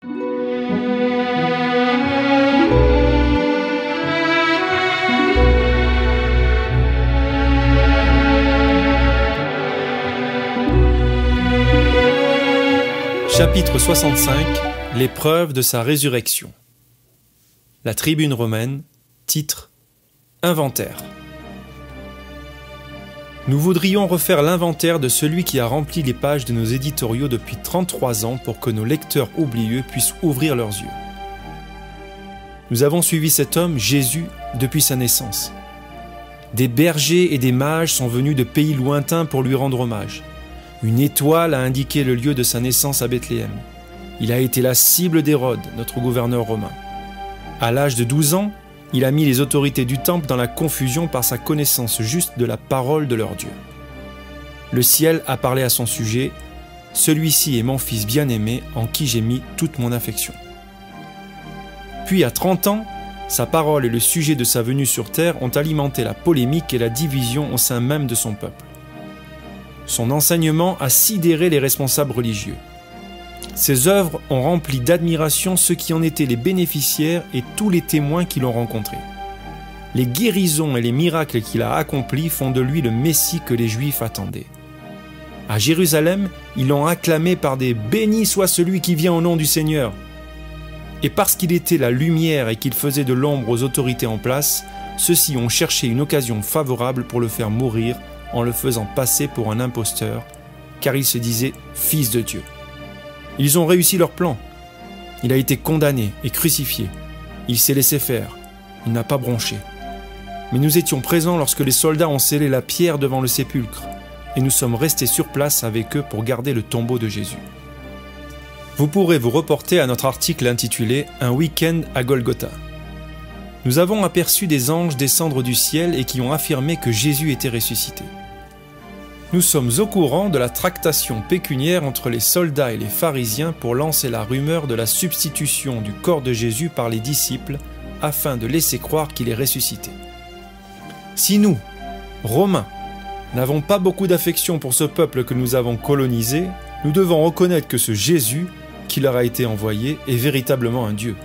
Chapitre 65. L'épreuve de sa résurrection. La tribune romaine, titre Inventaire. Nous voudrions refaire l'inventaire de celui qui a rempli les pages de nos éditoriaux depuis 33 ans pour que nos lecteurs oublieux puissent ouvrir leurs yeux. Nous avons suivi cet homme, Jésus, depuis sa naissance. Des bergers et des mages sont venus de pays lointains pour lui rendre hommage. Une étoile a indiqué le lieu de sa naissance à Bethléem. Il a été la cible d'Hérode, notre gouverneur romain. À l'âge de 12 ans, il a mis les autorités du temple dans la confusion par sa connaissance juste de la parole de leur Dieu. Le ciel a parlé à son sujet « Celui-ci est mon fils bien-aimé en qui j'ai mis toute mon affection ». Puis à 30 ans, sa parole et le sujet de sa venue sur terre ont alimenté la polémique et la division au sein même de son peuple. Son enseignement a sidéré les responsables religieux. Ses œuvres ont rempli d'admiration ceux qui en étaient les bénéficiaires et tous les témoins qui l'ont rencontré. Les guérisons et les miracles qu'il a accomplis font de lui le Messie que les Juifs attendaient. À Jérusalem, ils l'ont acclamé par des « Béni soit celui qui vient au nom du Seigneur ». Et parce qu'il était la lumière et qu'il faisait de l'ombre aux autorités en place, ceux-ci ont cherché une occasion favorable pour le faire mourir en le faisant passer pour un imposteur, car il se disait « fils de Dieu ». Ils ont réussi leur plan. Il a été condamné et crucifié. Il s'est laissé faire. Il n'a pas bronché. Mais nous étions présents lorsque les soldats ont scellé la pierre devant le sépulcre, et nous sommes restés sur place avec eux pour garder le tombeau de Jésus. Vous pourrez vous reporter à notre article intitulé « Un week-end à Golgotha ». Nous avons aperçu des anges descendre du ciel et qui ont affirmé que Jésus était ressuscité. Nous sommes au courant de la tractation pécuniaire entre les soldats et les pharisiens pour lancer la rumeur de la substitution du corps de Jésus par les disciples afin de laisser croire qu'il est ressuscité. Si nous, Romains, n'avons pas beaucoup d'affection pour ce peuple que nous avons colonisé, nous devons reconnaître que ce Jésus qui leur a été envoyé est véritablement un Dieu.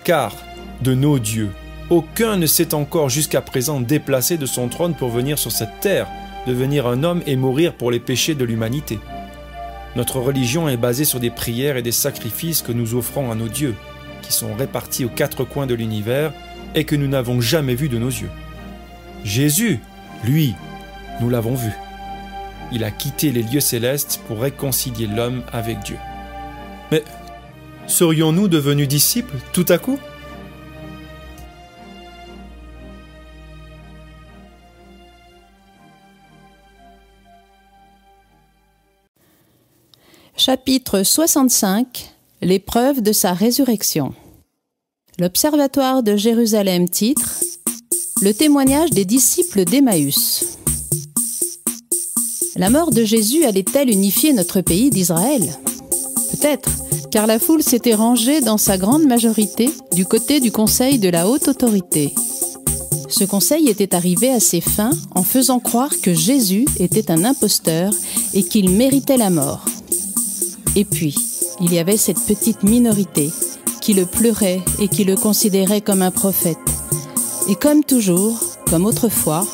Car, de nos dieux, aucun ne s'est encore jusqu'à présent déplacé de son trône pour venir sur cette terre, devenir un homme et mourir pour les péchés de l'humanité. Notre religion est basée sur des prières et des sacrifices que nous offrons à nos dieux, qui sont répartis aux quatre coins de l'univers et que nous n'avons jamais vus de nos yeux. Jésus, lui, nous l'avons vu. Il a quitté les lieux célestes pour réconcilier l'homme avec Dieu. Mais serions-nous devenus disciples tout à coup ? Chapitre 65. L'épreuve de sa résurrection. L'Observatoire de Jérusalem titre Le témoignage des disciples d'Emmaüs. La mort de Jésus allait-elle unifier notre pays d'Israël? Peut-être, car la foule s'était rangée dans sa grande majorité du côté du conseil de la haute autorité. Ce conseil était arrivé à ses fins en faisant croire que Jésus était un imposteur et qu'il méritait la mort. Et puis, il y avait cette petite minorité qui le pleurait et qui le considérait comme un prophète. Et comme toujours, comme autrefois,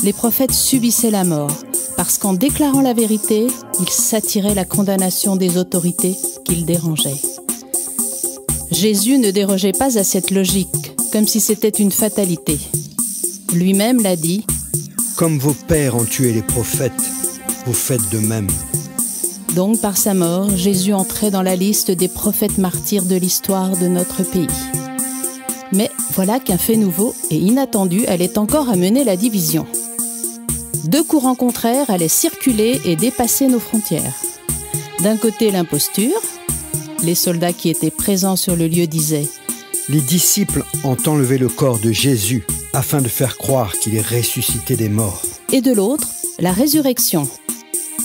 les prophètes subissaient la mort, parce qu'en déclarant la vérité, ils s'attiraient la condamnation des autorités qu'ils dérangeaient. Jésus ne dérogeait pas à cette logique, comme si c'était une fatalité. Lui-même l'a dit « Comme vos pères ont tué les prophètes, vous faites de même. » Donc, par sa mort, Jésus entrait dans la liste des prophètes martyrs de l'histoire de notre pays. Mais voilà qu'un fait nouveau et inattendu allait encore amener la division. Deux courants contraires allaient circuler et dépasser nos frontières. D'un côté, l'imposture. Les soldats qui étaient présents sur le lieu disaient « Les disciples ont enlevé le corps de Jésus afin de faire croire qu'il est ressuscité des morts. » Et de l'autre, la résurrection.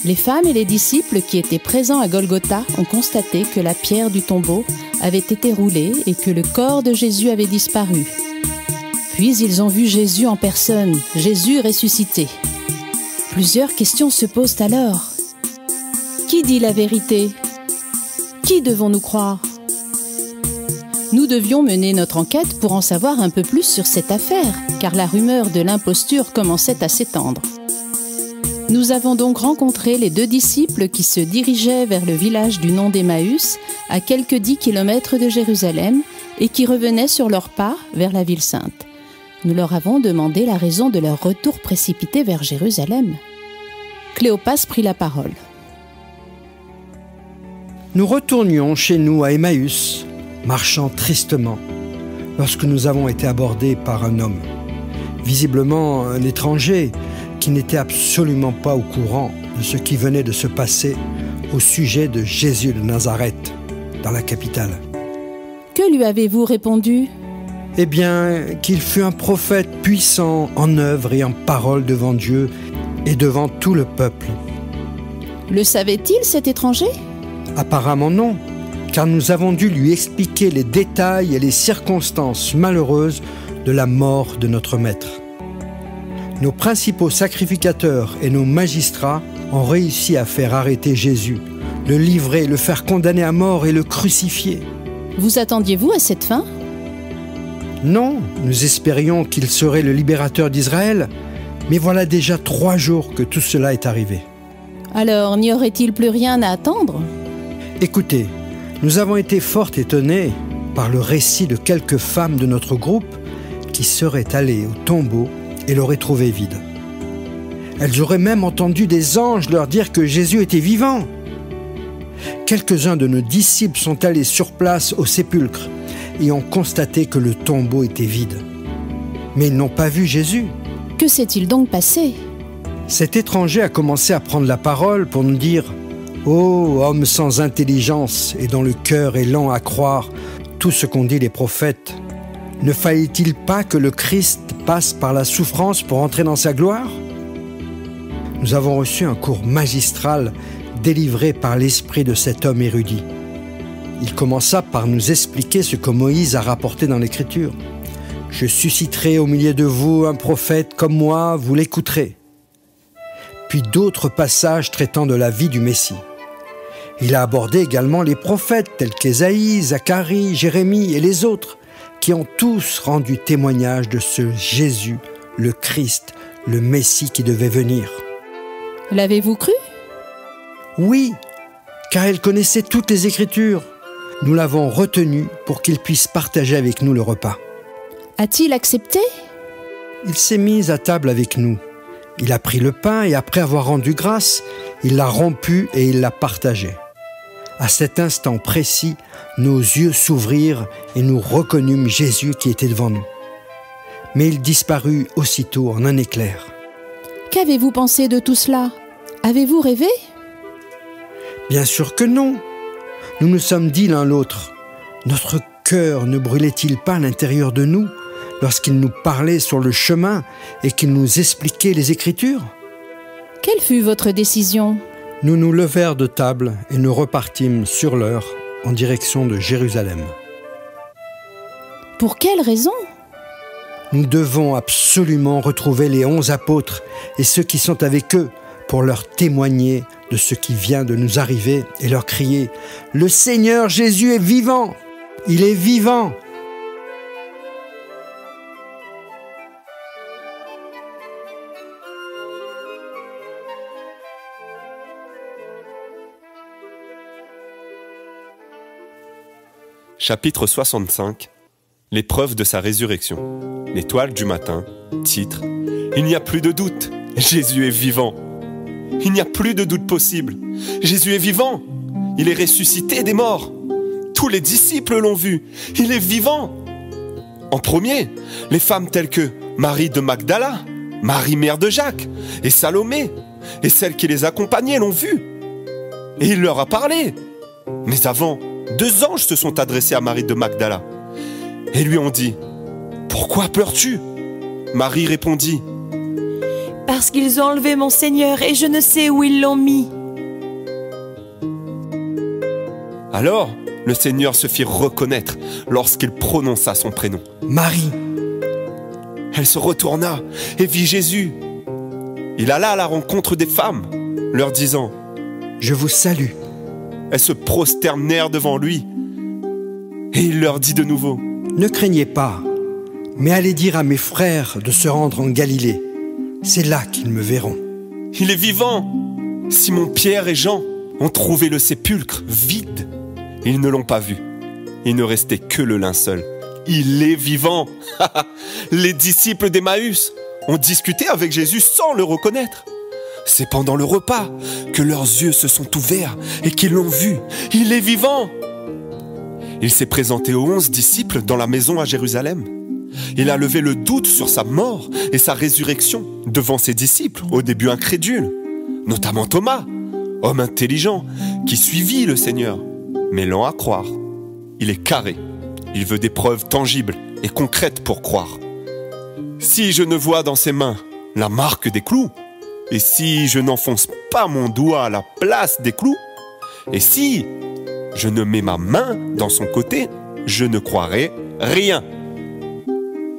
Les femmes et les disciples qui étaient présents à Golgotha ont constaté que la pierre du tombeau avait été roulée et que le corps de Jésus avait disparu. Puis ils ont vu Jésus en personne, Jésus ressuscité. Plusieurs questions se posent alors. Qui dit la vérité? Qui devons-nous croire? Nous devions mener notre enquête pour en savoir un peu plus sur cette affaire, car la rumeur de l'imposture commençait à s'étendre. Nous avons donc rencontré les 2 disciples qui se dirigeaient vers le village du nom d'Emmaüs, à quelques 10 kilomètres de Jérusalem, et qui revenaient sur leur pas vers la ville sainte. Nous leur avons demandé la raison de leur retour précipité vers Jérusalem. Cléopas prit la parole. Nous retournions chez nous à Emmaüs, marchant tristement, lorsque nous avons été abordés par un homme, visiblement un étranger, qui n'était absolument pas au courant de ce qui venait de se passer au sujet de Jésus de Nazareth, dans la capitale. Que lui avez-vous répondu ? Eh bien, qu'il fut un prophète puissant en œuvre et en parole devant Dieu et devant tout le peuple. Le savait-il, cet étranger ? Apparemment non, car nous avons dû lui expliquer les détails et les circonstances malheureuses de la mort de notre maître. Nos principaux sacrificateurs et nos magistrats ont réussi à faire arrêter Jésus, le livrer, le faire condamner à mort et le crucifier. Vous attendiez-vous à cette fin ? Non, nous espérions qu'il serait le libérateur d'Israël, mais voilà déjà 3 jours que tout cela est arrivé. Alors, n'y aurait-il plus rien à attendre ? Écoutez, nous avons été fort étonnés par le récit de quelques femmes de notre groupe qui seraient allées au tombeau et l'auraient trouvé vide. Elles auraient même entendu des anges leur dire que Jésus était vivant. Quelques-uns de nos disciples sont allés sur place au sépulcre et ont constaté que le tombeau était vide. Mais ils n'ont pas vu Jésus. Que s'est-il donc passé ? Cet étranger a commencé à prendre la parole pour nous dire « Ô homme sans intelligence et dont le cœur est lent à croire tout ce qu'ont dit les prophètes, ne fallait-il pas que le Christ passe par la souffrance pour entrer dans sa gloire ?» Nous avons reçu un cours magistral délivré par l'esprit de cet homme érudit. Il commença par nous expliquer ce que Moïse a rapporté dans l'Écriture. « Je susciterai au milieu de vous un prophète comme moi, vous l'écouterez. » Puis d'autres passages traitant de la vie du Messie. Il a abordé également les prophètes tels qu'Ésaïe, Zacharie, Jérémie et les autres, qui ont tous rendu témoignage de ce Jésus, le Christ, le Messie qui devait venir. L'avez-vous cru ? Oui, car il connaissait toutes les Écritures. Nous l'avons retenu pour qu'il puisse partager avec nous le repas. A-t-il accepté ? Il s'est mis à table avec nous. Il a pris le pain et après avoir rendu grâce, il l'a rompu et il l'a partagé. À cet instant précis, nos yeux s'ouvrirent et nous reconnûmes Jésus qui était devant nous. Mais il disparut aussitôt en un éclair. Qu'avez-vous pensé de tout cela ? Avez-vous rêvé ? Bien sûr que non. Nous nous sommes dit l'un l'autre, notre cœur ne brûlait-il pas à l'intérieur de nous lorsqu'il nous parlait sur le chemin et qu'il nous expliquait les Écritures ? Quelle fut votre décision ? Nous nous levèrent de table et nous repartîmes sur l'heure en direction de Jérusalem. Pour quelle raison ? Nous devons absolument retrouver les 11 apôtres et ceux qui sont avec eux pour leur témoigner de ce qui vient de nous arriver et leur crier « Le Seigneur Jésus est vivant! Il est vivant !» Chapitre 65. L'épreuve de sa résurrection. L'étoile du matin. Titre. Il n'y a plus de doute. Jésus est vivant. Il n'y a plus de doute possible. Jésus est vivant. Il est ressuscité des morts. Tous les disciples l'ont vu. Il est vivant. En premier, les femmes telles que Marie de Magdala, Marie mère de Jacques et Salomé et celles qui les accompagnaient l'ont vu. Et il leur a parlé. Mais avant, 2 anges se sont adressés à Marie de Magdala et lui ont dit « Pourquoi pleures-tu » Marie répondit « Parce qu'ils ont enlevé mon Seigneur et je ne sais où ils l'ont mis. » Alors, le Seigneur se fit reconnaître lorsqu'il prononça son prénom. « Marie !» Elle se retourna et vit Jésus. Il alla à la rencontre des femmes, leur disant « Je vous salue. » Elles se prosternèrent devant lui. Et il leur dit de nouveau, Ne craignez pas, mais allez dire à mes frères de se rendre en Galilée. C'est là qu'ils me verront. il est vivant. Simon, Pierre et Jean ont trouvé le sépulcre vide. Ils ne l'ont pas vu. Il ne restait que le linceul. Il est vivant. Les disciples d'Emmaüs ont discuté avec Jésus sans le reconnaître. C'est pendant le repas que leurs yeux se sont ouverts et qu'ils l'ont vu. Il est vivant. Il s'est présenté aux 11 disciples dans la maison à Jérusalem. Il a levé le doute sur sa mort et sa résurrection devant ses disciples, au début incrédules, notamment Thomas, homme intelligent qui suivit le Seigneur, mais lent à croire. Il est carré. Il veut des preuves tangibles et concrètes pour croire. Si je ne vois dans ses mains la marque des clous, et si je n'enfonce pas mon doigt à la place des clous, et si je ne mets ma main dans son côté, je ne croirai rien.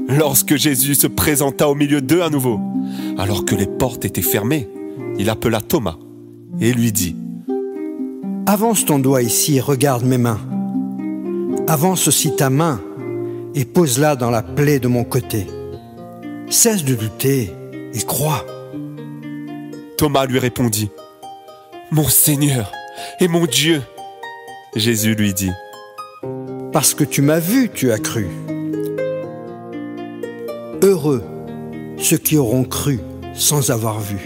Lorsque Jésus se présenta au milieu d'eux à nouveau, alors que les portes étaient fermées, il appela Thomas et lui dit, « Avance ton doigt ici et regarde mes mains. Avance aussi ta main et pose-la dans la plaie de mon côté. Cesse de douter et crois. » Thomas lui répondit, « Mon Seigneur et mon Dieu !» Jésus lui dit, « Parce que tu m'as vu, tu as cru. Heureux ceux qui auront cru sans avoir vu. »